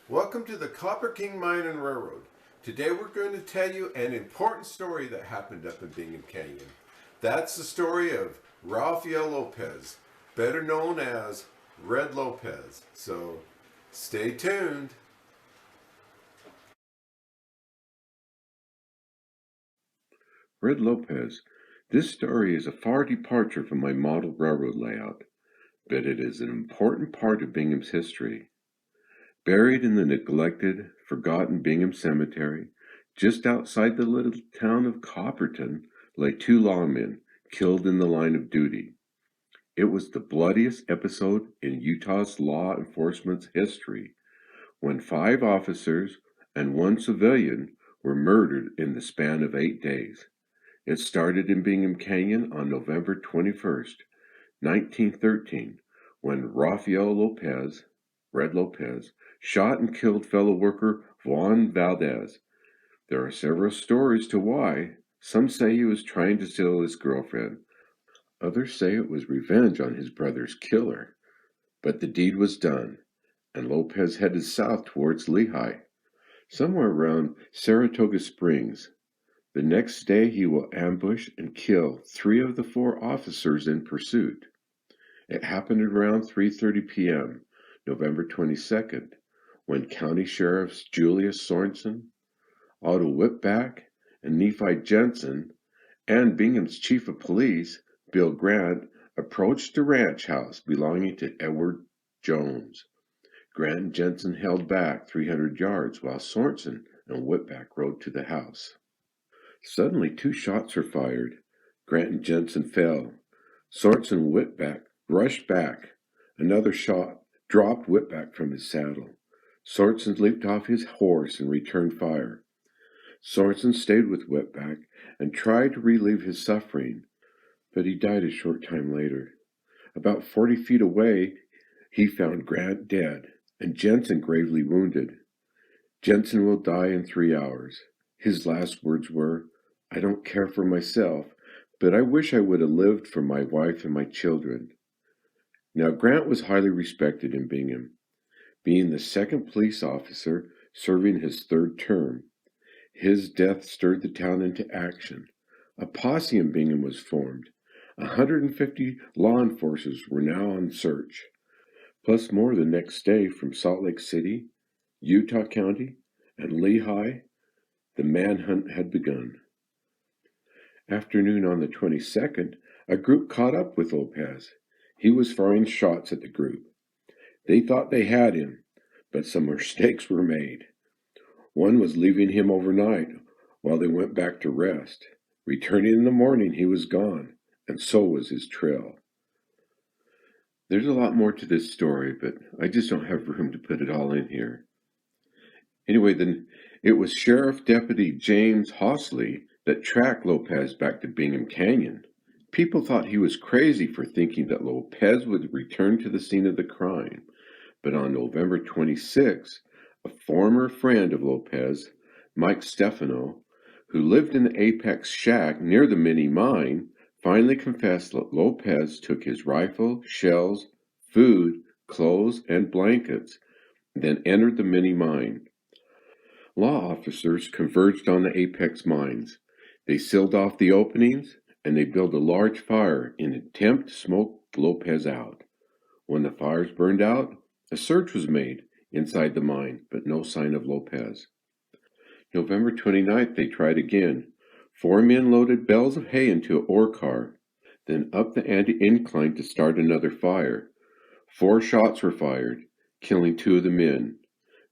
Welcome to the Copper King Mine and Railroad. Today we're going to tell you an important story that happened up in Bingham Canyon. That's the story of Rafael Lopez, better known as Red Lopez. So stay tuned. Red Lopez. This story is a far departure from my model railroad layout, but it is an important part of Bingham's history. Buried in the neglected, forgotten Bingham Cemetery, just outside the little town of Copperton, lay two lawmen killed in the line of duty. It was the bloodiest episode in Utah's law enforcement's history, when 5 officers and 1 civilian were murdered in the span of 8 days. It started in Bingham Canyon on November 21st, 1913, when Rafael Lopez, Red Lopez, shot and killed fellow worker Juan Valdez. There are several stories to why. Some say he was trying to steal his girlfriend. Others say it was revenge on his brother's killer. But the deed was done, and Lopez headed south towards Lehigh, somewhere around Saratoga Springs. The next day he will ambush and kill 3 of the 4 officers in pursuit. It happened around 3:30 p.m., November 22nd, when County Sheriffs Julius Sorensen, Otto Whitback, and Nephi Jensen, and Bingham's Chief of Police, Bill Grant, approached the ranch house belonging to Edward Jones. Grant and Jensen held back 300 yards while Sorensen and Whitback rode to the house. Suddenly 2 shots were fired. Grant and Jensen fell. Sorensen and Whitback rushed back. Another shot dropped Whitback from his saddle. Sorensen leaped off his horse and returned fire. Sorensen stayed with Whitback and tried to relieve his suffering, but he died a short time later. About 40 feet away, he found Grant dead and Jensen gravely wounded. Jensen will die in 3 hours. His last words were, "I don't care for myself, but I wish I would have lived for my wife and my children." Now, Grant was highly respected in Bingham, being the 2nd police officer serving his 3rd term. His death stirred the town into action. A posse in Bingham was formed. 150 law enforcers were now on search, plus more the next day from Salt Lake City, Utah County, and Lehigh. The manhunt had begun. Afternoon on the 22nd, a group caught up with Lopez. He was firing shots at the group. They thought they had him, but some mistakes were made. One was leaving him overnight while they went back to rest. Returning in the morning, he was gone, and so was his trail. There's a lot more to this story, but I just don't have room to put it all in here. Anyway, then it was Sheriff Deputy James Hosley that tracked Lopez back to Bingham Canyon. People thought he was crazy for thinking that Lopez would return to the scene of the crime. But on November 26, a former friend of Lopez, Mike Stefano, who lived in the Apex shack near the mini mine, finally confessed that Lopez took his rifle, shells, food, clothes, and blankets, then entered the mini mine. Law officers converged on the Apex mines. They sealed off the openings, and they built a large fire in an attempt to smoke Lopez out. When the fires burned out, a search was made inside the mine, but no sign of Lopez. November 29th, they tried again. 4 men loaded bales of hay into an ore car, then up the incline to start another fire. 4 shots were fired, killing 2 of the men,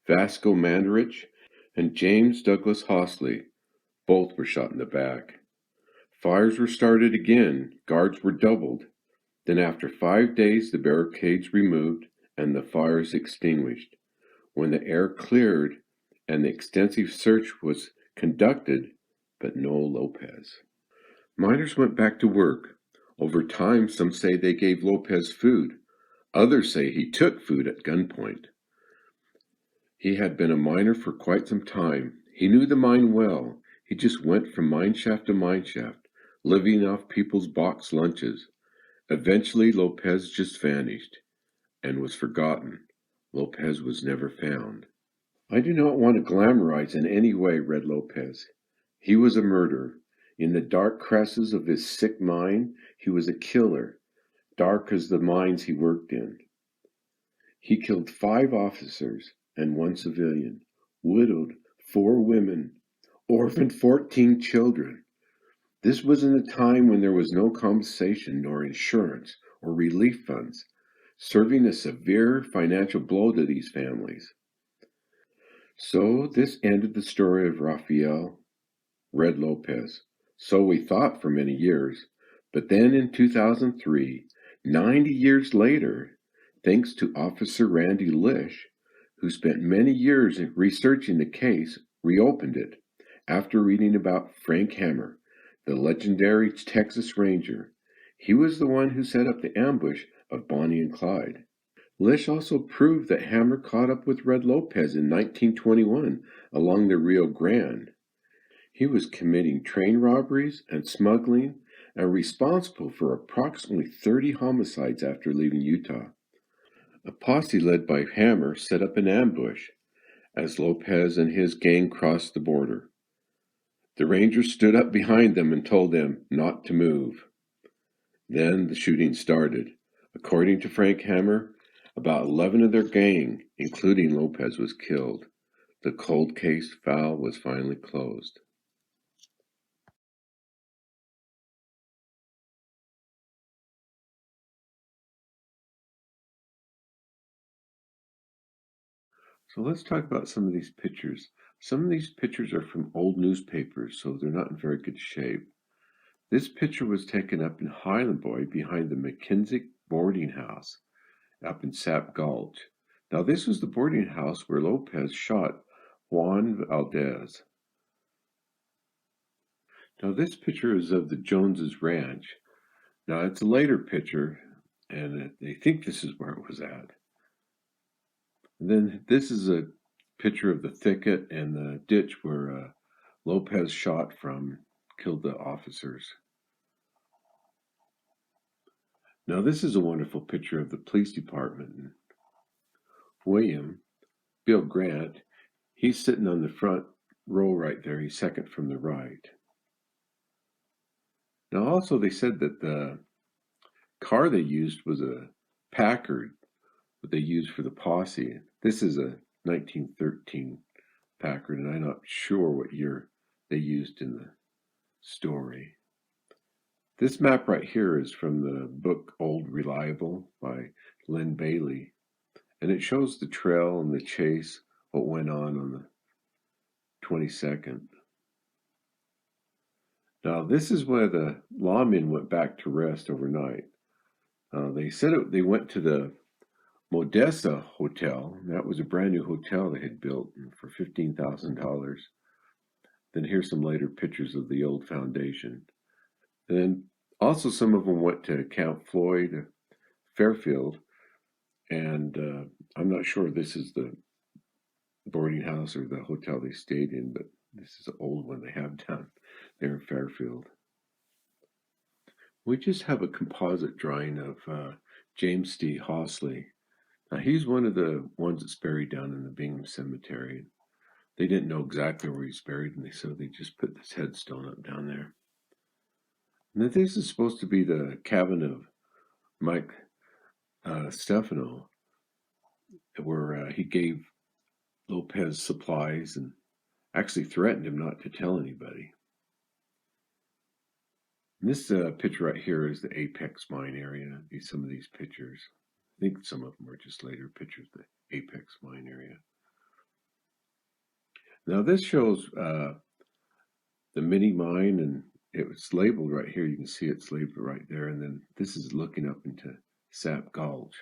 Vasco Mandarich and James Douglas Hosley. Both were shot in the back. Fires were started again, guards were doubled. Then after 5 days, the barricades removed and the fires extinguished. When the air cleared and the extensive search was conducted, but no Lopez. Miners went back to work. Over time, some say they gave Lopez food. Others say he took food at gunpoint. He had been a miner for quite some time. He knew the mine well. He just went from mine shaft to mine shaft, living off people's box lunches. Eventually, Lopez just vanished and was forgotten. Lopez was never found. I do not want to glamorize in any way Red Lopez. He was a murderer. In the dark crevices of his sick mind, he was a killer, dark as the mines he worked in. He killed 5 officers and 1 civilian, widowed 4 women, orphaned 14 children. This was in a time when there was no compensation nor insurance or relief funds, serving a severe financial blow to these families. So this ended the story of Rafael Red Lopez. So we thought for many years. But then in 2003, 90 years later, thanks to Officer Randy Lish, who spent many years in researching the case, reopened it after reading about Frank Hammer, the legendary Texas Ranger. He was the one who set up the ambush of Bonnie and Clyde. Lish also proved that Hammer caught up with Red Lopez in 1921 along the Rio Grande. He was committing train robberies and smuggling and responsible for approximately 30 homicides after leaving Utah. A posse led by Hammer set up an ambush as Lopez and his gang crossed the border. The Rangers stood up behind them and told them not to move. Then the shooting started. According to Frank Hammer, about 11 of their gang, including Lopez, was killed. The cold case file was finally closed. So let's talk about some of these pictures. Some of these pictures are from old newspapers, so they're not in very good shape. This picture was taken up in Highland Boy behind the McKinsick boarding house up in Sap Gulch. Now this was the boarding house where Lopez shot Juan Valdez. Now this picture is of the Joneses Ranch. Now it's a later picture, and they think this is where it was at. And then this is a picture of the thicket and the ditch where Lopez shot from, killed the officers. Now this is a wonderful picture of the police department. Bill Grant, he's sitting on the front row right there. He's second from the right. Now also they said that the car they used was a Packard that they used for the posse. This is a 1913 Packard, and I'm not sure what year they used in the story. This map right here is from the book Old Reliable by Lynn Bailey, and it shows the trail and the chase, what went on the 22nd. Now this is where the lawmen went back to rest overnight. They said they went to the Modessa Hotel. That was a brand new hotel they had built for $15,000. Then here's some later pictures of the old foundation. And then also some of them went to Camp Floyd, Fairfield, and I'm not sure this is the boarding house or the hotel they stayed in, but this is an old one they have down there in Fairfield. We just have a composite drawing of James D. Hawsley. Now he's one of the ones that's buried down in the Bingham Cemetery. They didn't know exactly where he's buried, and so they just put this headstone up down there. And this is supposed to be the cabin of Mike Stefano, where he gave Lopez supplies and actually threatened him not to tell anybody. And this picture right here is the Apex mine area. Some of these pictures, I think some of them are just later pictures of the Apex mine area. Now this shows the mini mine, and it's labeled right here. You can see it's labeled right there. And then this is looking up into Sap Gulch.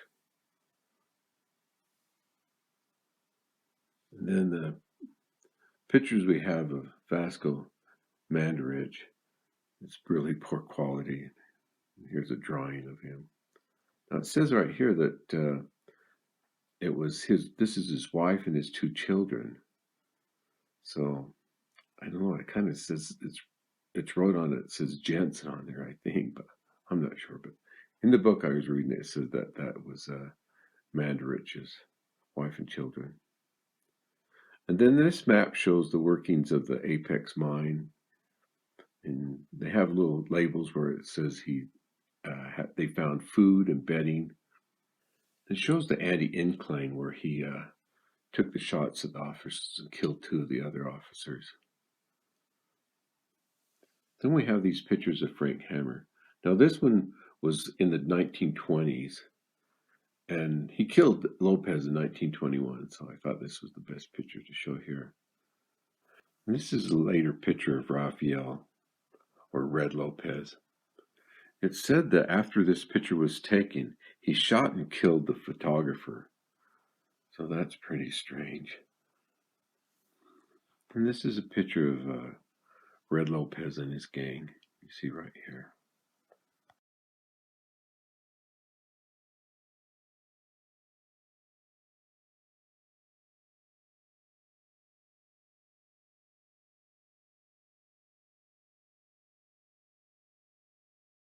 And then the pictures we have of Vasco Mandarich, it's really poor quality. Here's a drawing of him. Now it says right here that it was this is his wife and his 2 children. So I don't know, it kind of says, it's wrote on it says Jensen on there, I think, but I'm not sure. But in the book I was reading, it said that was Mandarich's wife and children. And then this map shows the workings of the Apex mine. And they have little labels where it says they found food and bedding. It shows the anti-incline where he took the shots at the officers and killed 2 of the other officers. Then we have these pictures of Frank Hammer. Now this one was in the 1920s, and he killed Lopez in 1921, so I thought this was the best picture to show here. And this is a later picture of Raphael, or Red Lopez. It's said that after this picture was taken, he shot and killed the photographer. So that's pretty strange. And this is a picture of Red Lopez and his gang. You see right here.